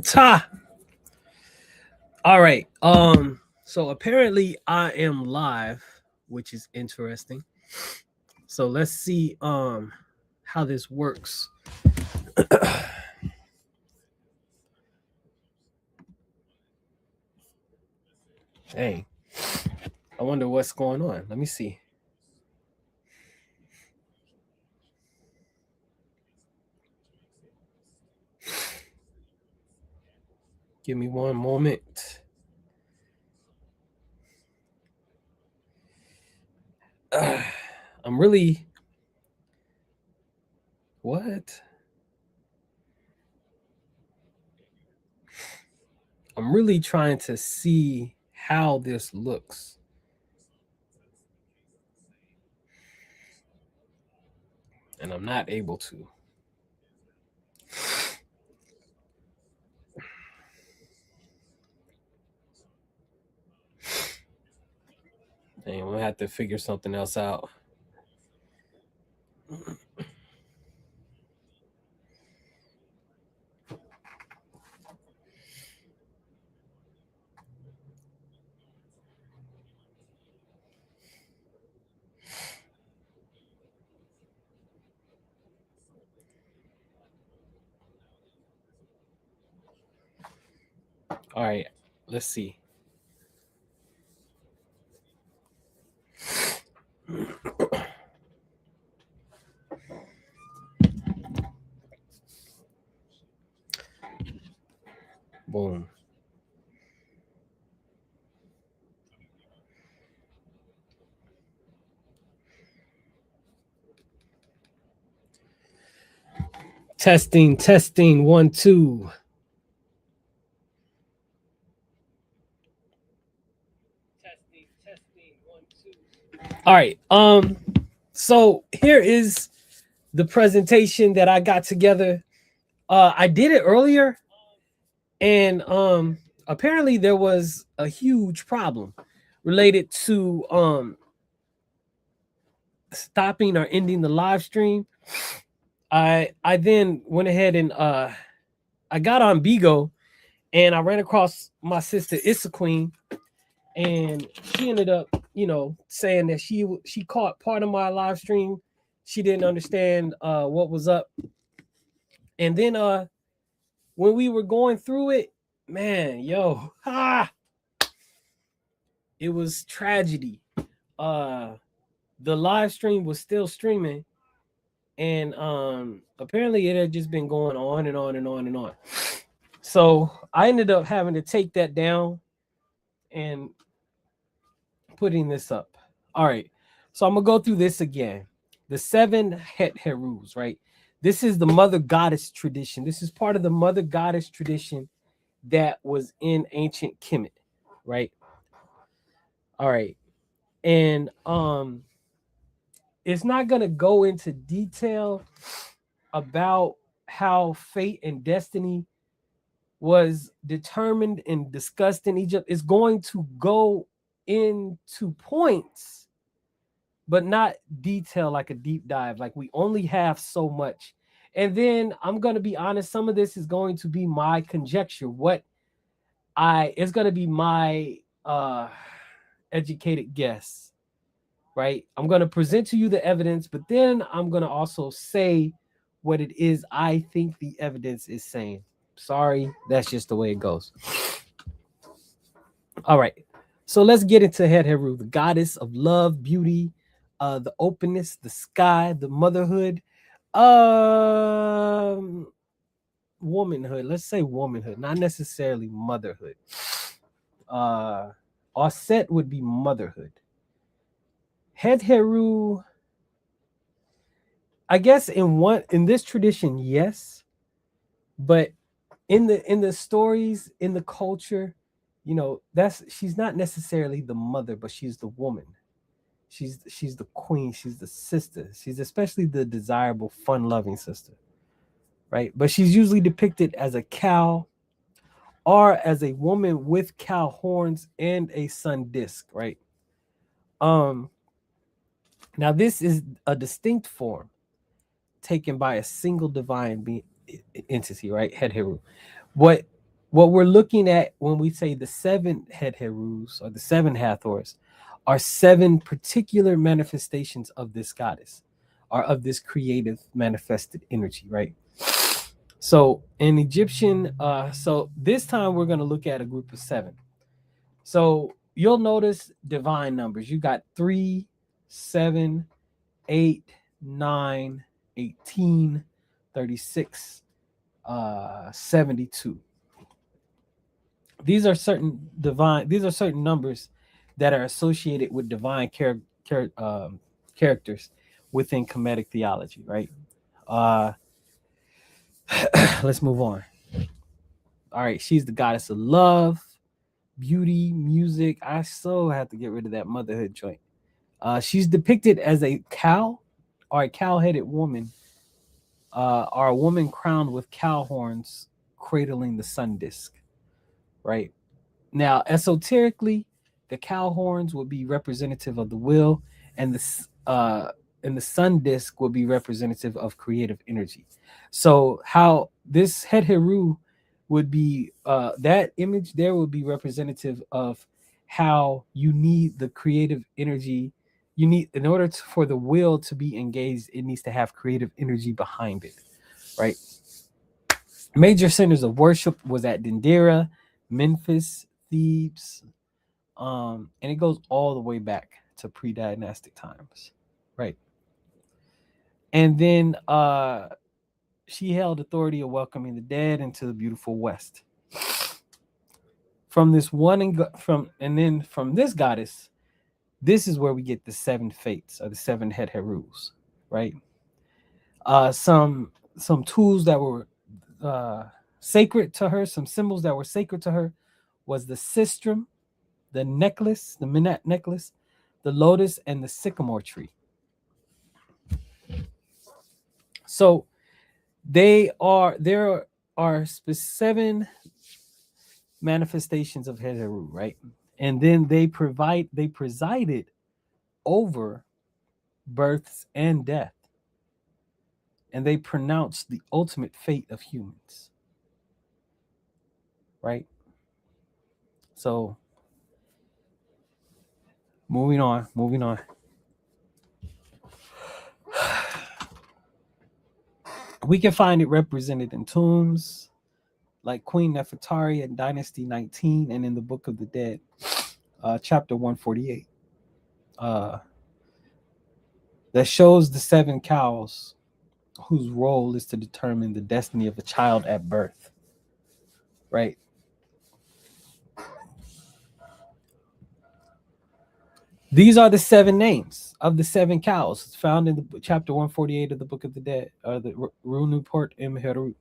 Ta. All right. So apparently I am live, which is interesting. So let's see how this works. Hey, I wonder what's going on. Let me see. Give me one moment. I'm really what? I'm really trying to see how this looks. And I'm not able to. Dang, I'm gonna have to figure something else out. All right, let's see. Boom. Testing, testing, 1, 2. Testing, testing, 1, 2. All right. So here is the presentation that I got together. I did it earlier, and apparently there was a huge problem related to stopping or ending the live stream. I then went ahead and I got on Bigo, and I ran across my sister Issa Queen, and she ended up, saying that she caught part of my live stream. She didn't understand what was up, and then when we were going through it, man, it was tragedy. Uh, the live stream was still streaming, and apparently it had just been going on and on and on and on. So I ended up having to take that down and putting this up. All right. So I'm gonna go through this again. The 7 Herus, right? This is the mother goddess tradition. This is part of the mother goddess tradition that was in ancient Kemet, right? All right. And it's not gonna go into detail about how fate and destiny was determined and discussed in Egypt. It's going to go into points, but not detail like a deep dive. Like, we only have so much. And then I'm going to be honest, some of this is going to be my conjecture. It's going to be my educated guess, right? I'm going to present to you the evidence, but then I'm going to also say what it is I think the evidence is saying. Sorry, that's just the way it goes. All right. So let's get into Heru, the goddess of love, beauty, the openness, the sky, the motherhood, womanhood. Let's say womanhood, not necessarily motherhood. Offset would be motherhood. Heru, I guess in this tradition, yes, but in the stories, in the culture, she's not necessarily the mother, but she's the woman. She's the queen, she's the sister, she's especially the desirable, fun-loving sister, right? But she's usually depicted as a cow or as a woman with cow horns and a sun disk, right? Um Now this is a distinct form taken by a single divine entity, right? Heru. What What we're looking at when we say the seven head Herus or the seven Hathors are seven particular manifestations of this goddess or of this creative manifested energy, right? So in Egyptian, so this time we're going to look at a group of seven. So you'll notice divine numbers. You got 3, 7, 8, 9, 18, 36, 72. These are certain numbers that are associated with divine characters within Kemetic theology, right? Uh, let's move on. All right, she's the goddess of love, beauty, music. I so have to get rid of that motherhood joint. She's depicted as a cow or a cow-headed woman, or a woman crowned with cow horns cradling the sun disk, right? Now, esoterically, the cow horns would be representative of the will, and the sun disk would be representative of creative energy. So, how this head Heru would be, that image there would be representative of how you need the creative energy. You need, in order for the will to be engaged, it needs to have creative energy behind it, right? Major centers of worship was at Dendera, Memphis, Thebes, and it goes all the way back to pre-dynastic times, right? And then she held authority of welcoming the dead into the beautiful West. From this one and then from this goddess, this is where we get the seven fates or the seven head Herus, right? Some tools that were sacred to her, some symbols that were sacred to her, was the sistrum, the necklace, the Minat necklace, the lotus, and the sycamore tree. So there are 7 manifestations of Heru, right? And then they presided over births and death, and they pronounced the ultimate fate of humans, right? So moving on. We can find it represented in tombs like Queen Nefertari in Dynasty 19 and in the Book of the Dead, chapter 148, that shows the 7 cows whose role is to determine the destiny of a child at birth, right? These are the 7 names of the 7 cows found in the chapter 148 of the Book of the Dead, or the Runuport Im Heru.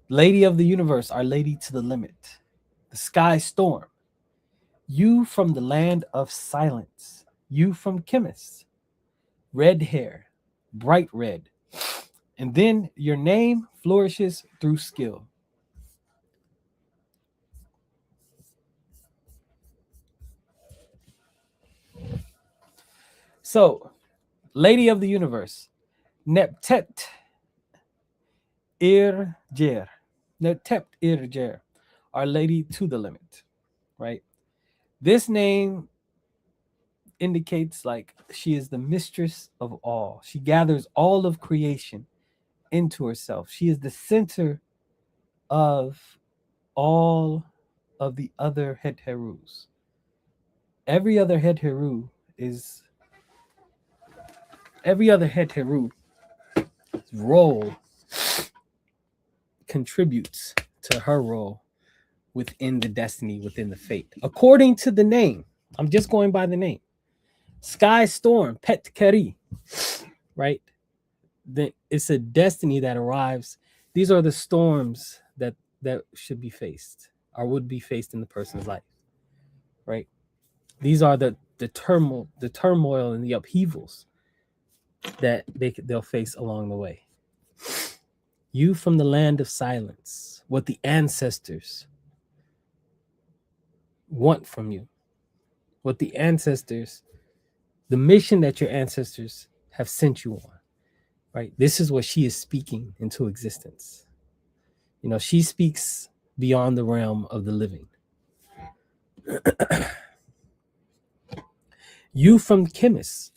Lady of the Universe, Our Lady to the Limit. The Sky Storm. You from the land of silence. You from chemists. Red hair, bright red. And then your name flourishes through skill. So, Lady of the Universe, Neptet Irjer. Neptet Irjer, Our Lady to the Limit, right? This name indicates like she is the mistress of all. She gathers all of creation into herself. She is the center of all of the other head Herus. Every other head Heru role contributes to her role within the destiny, within the fate. According to the name, I'm just going by the name. Sky Storm, Pet Keri, right? It's a destiny that arrives. These are the storms that should be faced or would be faced in the person's life, right? These are the turmoil and the upheavals that they'll face along the way. You from the land of silence, what the ancestors want from you, what the mission that your ancestors have sent you on, right? This is what she is speaking into existence. She speaks beyond the realm of the living. You from Chemis.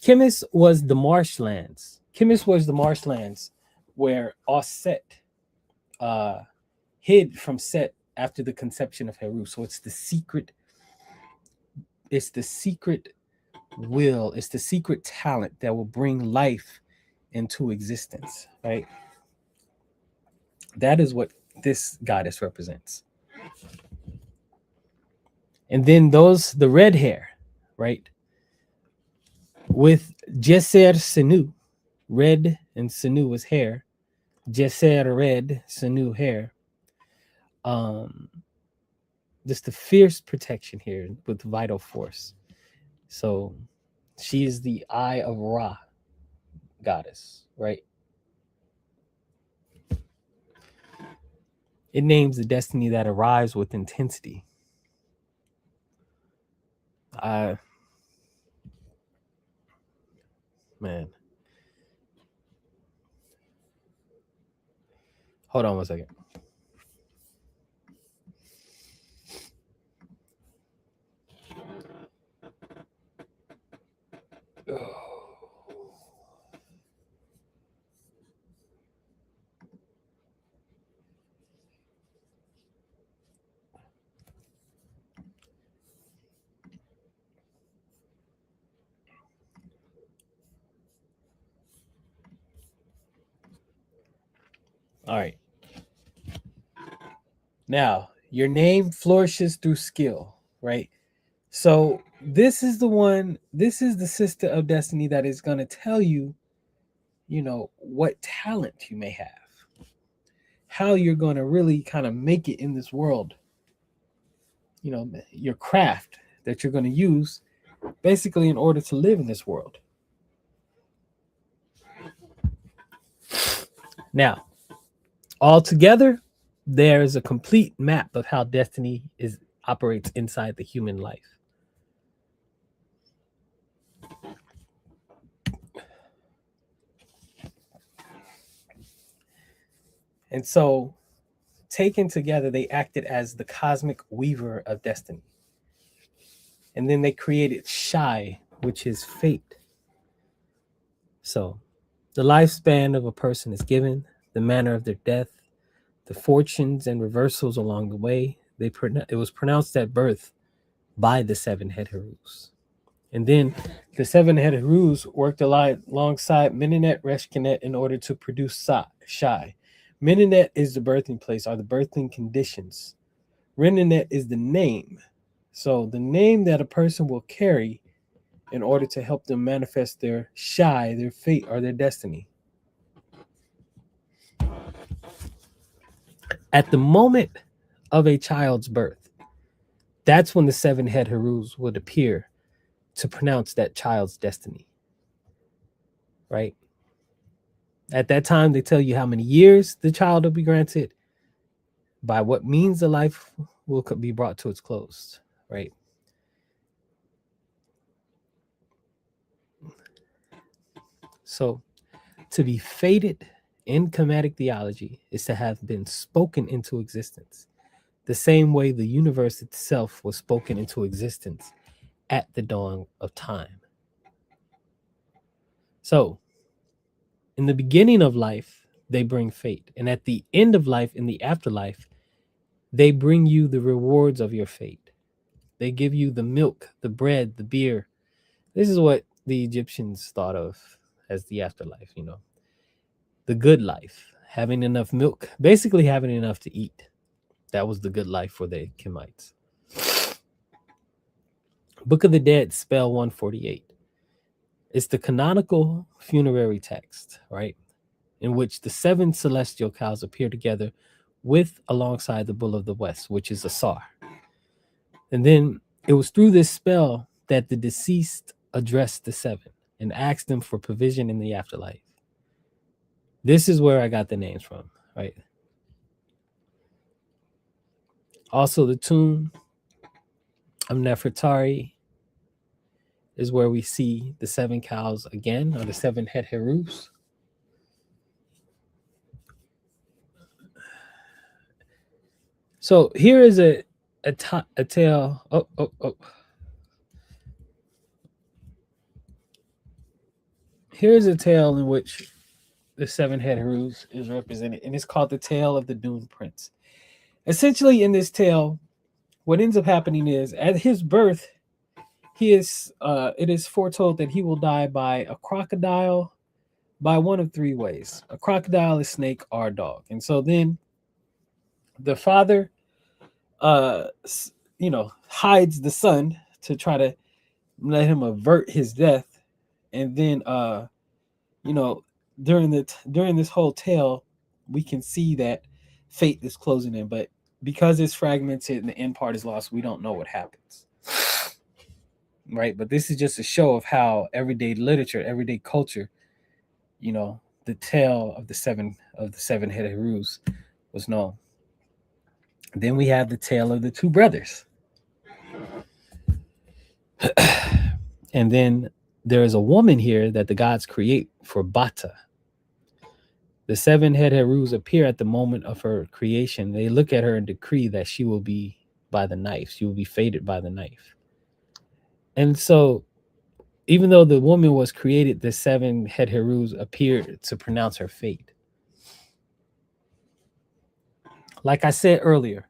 Chemis was the marshlands. Chemis was the marshlands where Osset uh, hid from Set after the conception of Heru. So it's the secret will, it's the secret talent that will bring life into existence, right? That is what this goddess represents. And then the red hair, right? With Jeser Senu, red and Senu was hair. Jeser red, Senu hair. Um, just the fierce protection here with vital force. So she is the Eye of Ra goddess, right? It names the destiny that arrives with intensity. I Man, hold on one second. All right. Now, your name flourishes through skill, right? So, this is the sister of destiny that is going to tell you, what talent you may have, how you're going to really kind of make it in this world, your craft that you're going to use basically in order to live in this world. Now, altogether, there is a complete map of how destiny operates inside the human life. And so, taken together, they acted as the cosmic weaver of destiny. And then they created Shai, which is fate. So, the lifespan of a person is given, the manner of their death, the fortunes and reversals along the way. It was pronounced at birth by the seven head Herus. And then the seven head Herus worked alongside Menenet Reshkenet in order to produce Shai. Menenet is the birthing place, or the birthing conditions. Renenet is the name. So the name that a person will carry in order to help them manifest their Shai, their fate, or their destiny. At the moment of a child's birth, that's when the seven head Herus would appear to pronounce that child's destiny. Right? At that time, they tell you how many years the child will be granted, by what means the life will be brought to its close. Right? So, to be fated in chromatic theology is to have been spoken into existence, the same way the universe itself was spoken into existence at the dawn of time. So, in the beginning of life, they bring fate. And at the end of life, in the afterlife, they bring you the rewards of your fate. They give you the milk, the bread, the beer. This is what the Egyptians thought of as the afterlife, the good life, having enough milk, basically having enough to eat. That was the good life for the Kemites. Book of the Dead, spell 148. It's the canonical funerary text, right? In which the seven celestial cows appear together alongside the bull of the west, which is Asar. And then it was through this spell that the deceased addressed the seven and asked them for provision in the afterlife. This is where I got the names from, right? Also, the tomb of Nefertari is where we see the seven cows again, or the seven head Herus. So here is a tale. Oh. Here's a tale in which the seven head Herus is represented, and it's called the Tale of the Doomed Prince. Essentially, in this tale, what ends up happening is at his birth, he is it is foretold that he will die by a crocodile by one of three ways: a crocodile, a snake, or a dog. And so then the father uh hides the son to try to let him avert his death. And then you know during this whole tale we can see that fate is closing in, but because it's fragmented and the end part is lost, we don't know what happens, right? But this is just a show of how everyday literature, everyday culture, the tale of the seven headed ruse was known. Then we have the tale of the two brothers. And then there is a woman here that the gods create for Bata. The seven head Herus appear at the moment of her creation. They look at her and decree that she will be by the knife. She will be fated by the knife. And so, even though the woman was created, the seven head Herus appeared to pronounce her fate. Like I said earlier,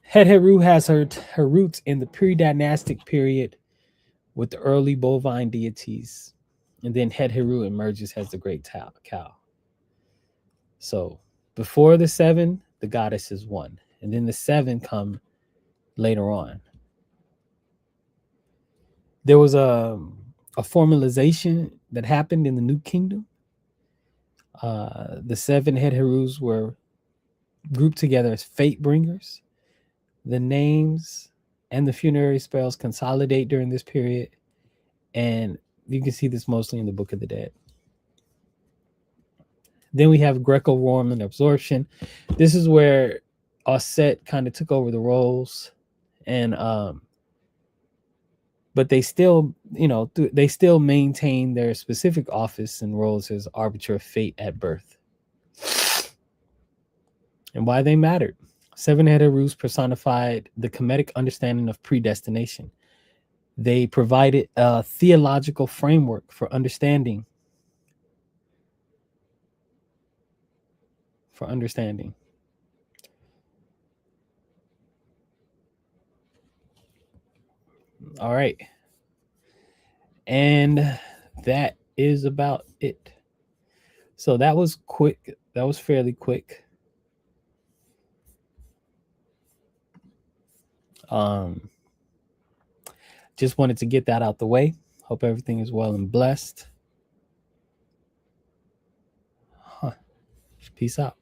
head Heru has her roots in the pre-dynastic period with the early bovine deities. And then head Heru emerges as the great cow. So before the seven, the goddess is one. And then the seven come later on. There was a formalization that happened in the New Kingdom. The seven head Herus were grouped together as fate bringers. The names and the funerary spells consolidate during this period. And you can see this mostly in the Book of the Dead. Then we have Greco-Roman absorption. This is where Osset kind of took over the roles, and but they still, they still maintain their specific office and roles as arbiter of fate at birth. And why they mattered. Seven-headed Rus personified the Kemetic understanding of predestination. They provided a theological framework for understanding. All right. And that is about it. So that was quick. That was fairly quick. Just wanted to get that out the way. Hope everything is well and blessed. Peace out.